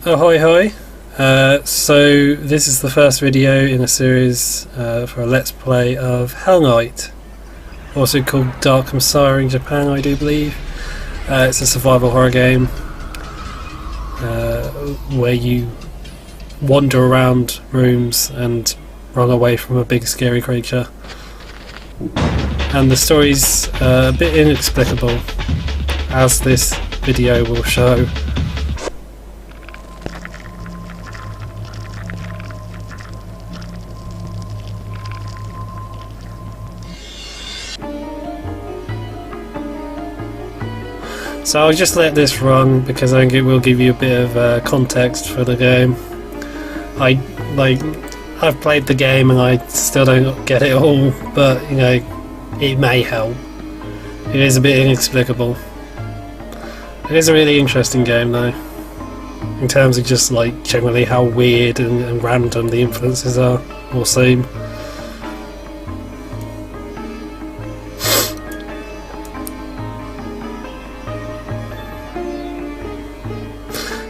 Ahoy hoy! So this is the first video in a series for a Let's Play of Hellnight, also called Dark Messiah in Japan, I do believe. It's a survival horror game where you wander around rooms and run away from a big scary creature. And the story's a bit inexplicable, as this video will show. So I'll just let this run because I think it will give you a bit of context for the game. I've played the game and I still don't get it all, but you know, it may help. It is a bit inexplicable. It is a really interesting game though, in terms of just like generally how weird and random the influences are or seem.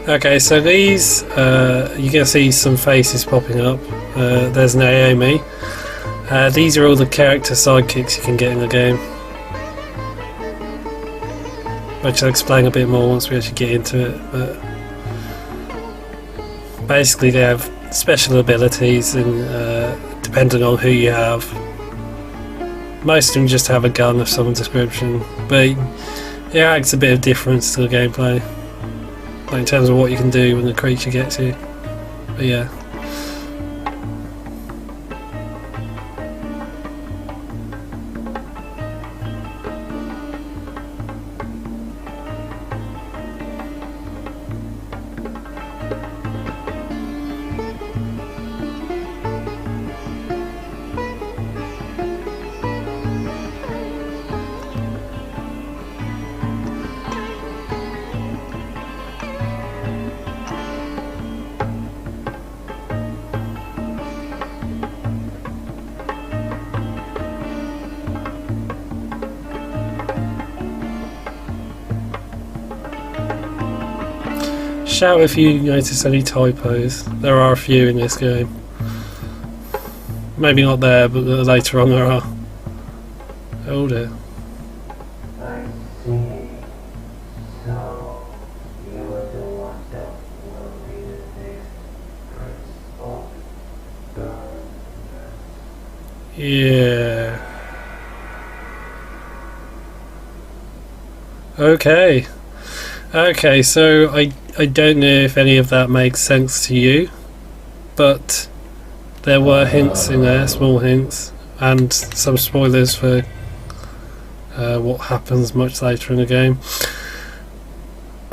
Okay, so these, you can see some faces popping up. There's Naomi. These are all the character sidekicks you can get in the game, which I'll explain a bit more once we actually get into it. But basically they have special abilities, and depending on who you have. Most of them just have a gun of some description, but it adds a bit of difference to the gameplay, like in terms of what you can do when the creature gets you. But yeah. Shout if you notice any typos. There are a few in this game. Maybe not there, but later on there are. Oh dear. I see. So you are the one that will be the next prince of darkness. Yeah. Okay, so I don't know if any of that makes sense to you, but there were hints in there, small hints, and some spoilers for what happens much later in the game.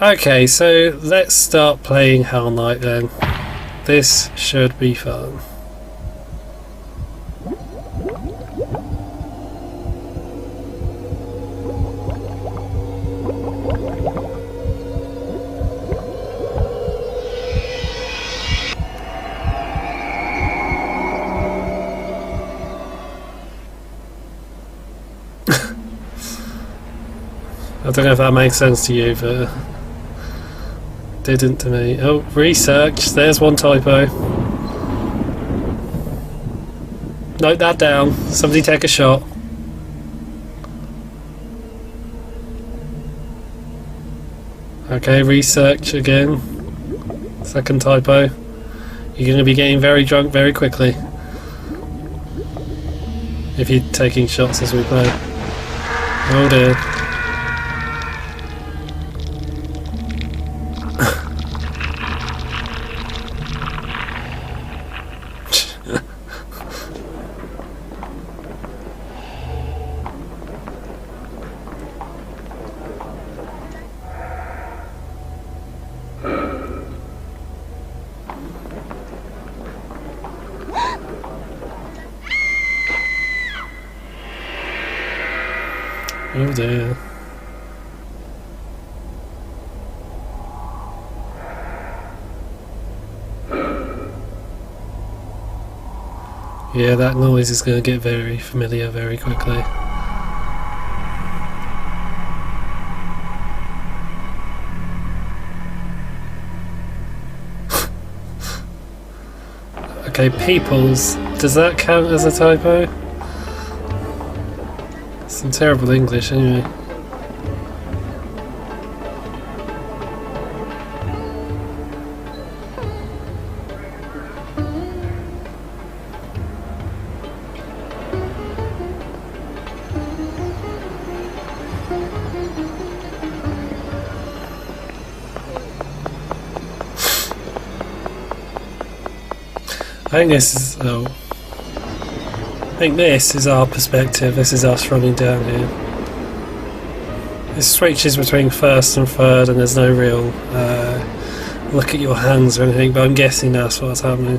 Okay, so let's start playing Hellnight then. This should be fun. I don't know if that makes sense to you, but didn't to me. Oh, research. There's one typo. Note that down. Somebody take a shot. Okay, research again. Second typo. You're going to be getting very drunk very quickly if you're taking shots as we play. Oh dear. Oh dear. Yeah, that noise is going to get very familiar very quickly. Okay, peoples. Does that count as a typo? Some terrible English, anyway. I think this is. Oh. I think this is our perspective. This is us running down here. It switches between first and third, and there's no real look at your hands or anything, but I'm guessing that's what's happening.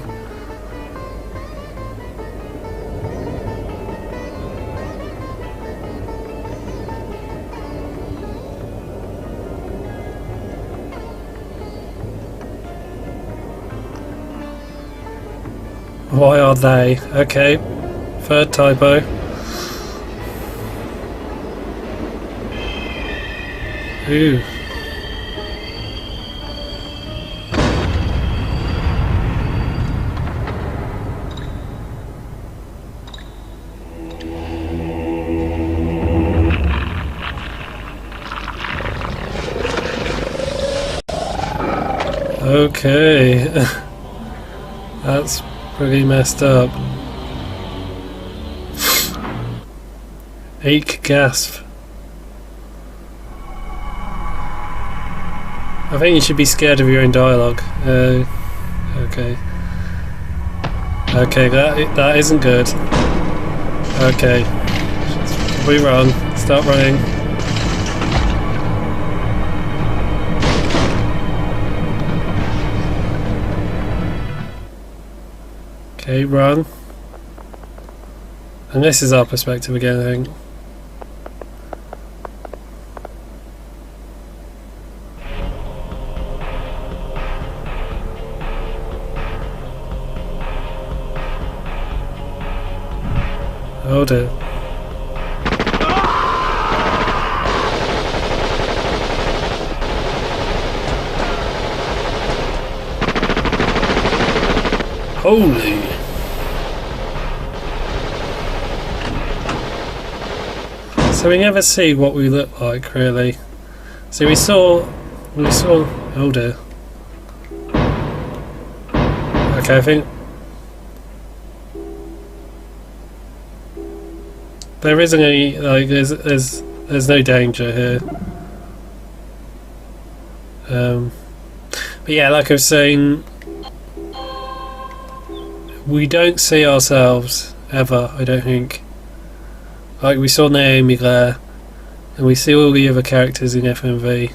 Why are they? Okay. Third typo. Ooh. Okay. That's pretty messed up. Eek gasp. I think you should be scared of your own dialogue. Okay. Okay, that isn't good. Okay. We run. Start running. Okay, run. And this is our perspective again, I think. Hold it. Holy. So we never see what we look like, really. So we saw, oh dear. Okay, I think there isn't any, like, there's no danger here. But yeah, like I was saying, we don't see ourselves ever, I don't think. Like, we saw Naomi there, and we see all the other characters in FMV,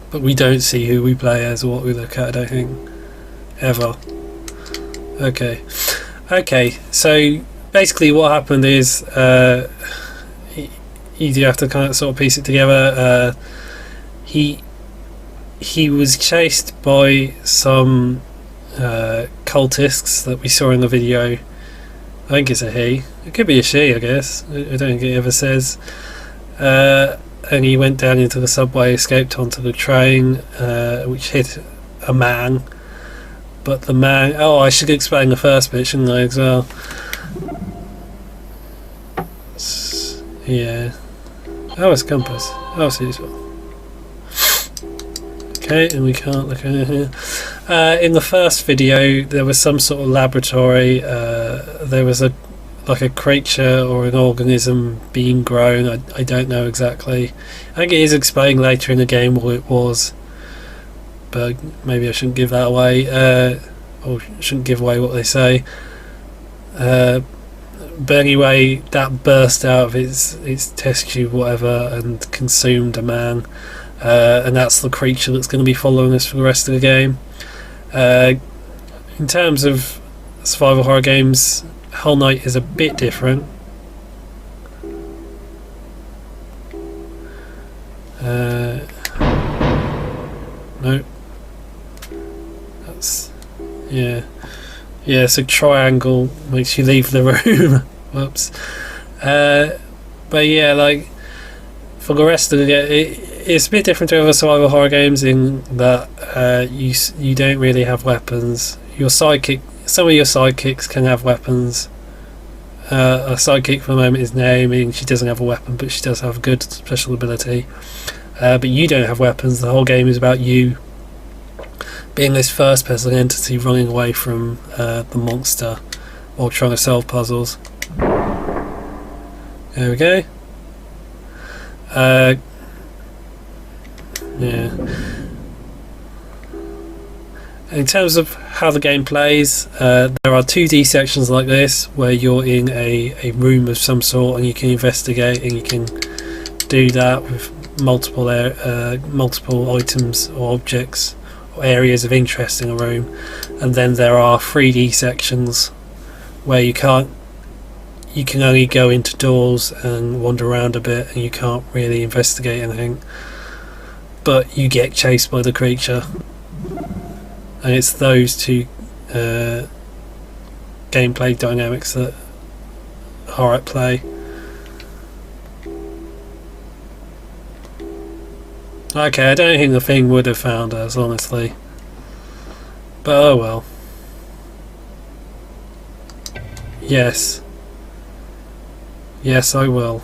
but we don't see who we play as or what we look at, I don't think. Ever. Okay. Okay, so basically what happened is, you do have to kind of sort of piece it together. He was chased by some cultists that we saw in the video. I think it's a he. It could be a she, I guess. I don't think it ever says. And he went down into the subway, escaped onto the train, which hit a man. But the man... Oh, I should explain the first bit, shouldn't I, as well? Yeah. Oh, it's a compass. Oh, it's useful. Okay, and we can't look at it here. In the first video, there was some sort of laboratory. There was a creature or an organism being grown. I don't know exactly. I think it is explained later in the game what it was, but maybe I shouldn't give that away, or shouldn't give away what they say. But anyway, that burst out of its test tube, whatever, and consumed a man. And that's the creature that's going to be following us for the rest of the game. In terms of survival horror games, Hellnight is a bit different. No. That's... yeah. Yeah, so triangle makes you leave the room. Whoops. But yeah, like, for the rest of the game, it's a bit different to other survival horror games in that you don't really have weapons. Your sidekick some of your sidekicks can have weapons. A sidekick for the moment is Naomi. She doesn't have a weapon, but she does have a good special ability. But you don't have weapons. The whole game is about you being this first-person entity running away from the monster while trying to solve puzzles. There we go. Yeah. In terms of how the game plays, there are 2D sections like this where you're in a room of some sort and you can investigate, and you can do that with multiple items or objects or areas of interest in a room. And then there are 3D sections where you can only go into doors and wander around a bit, and you can't really investigate anything, but you get chased by the creature. And it's those two gameplay dynamics that are at play. Okay, I don't think the thing would have found us, honestly. But oh well. Yes. Yes, I will.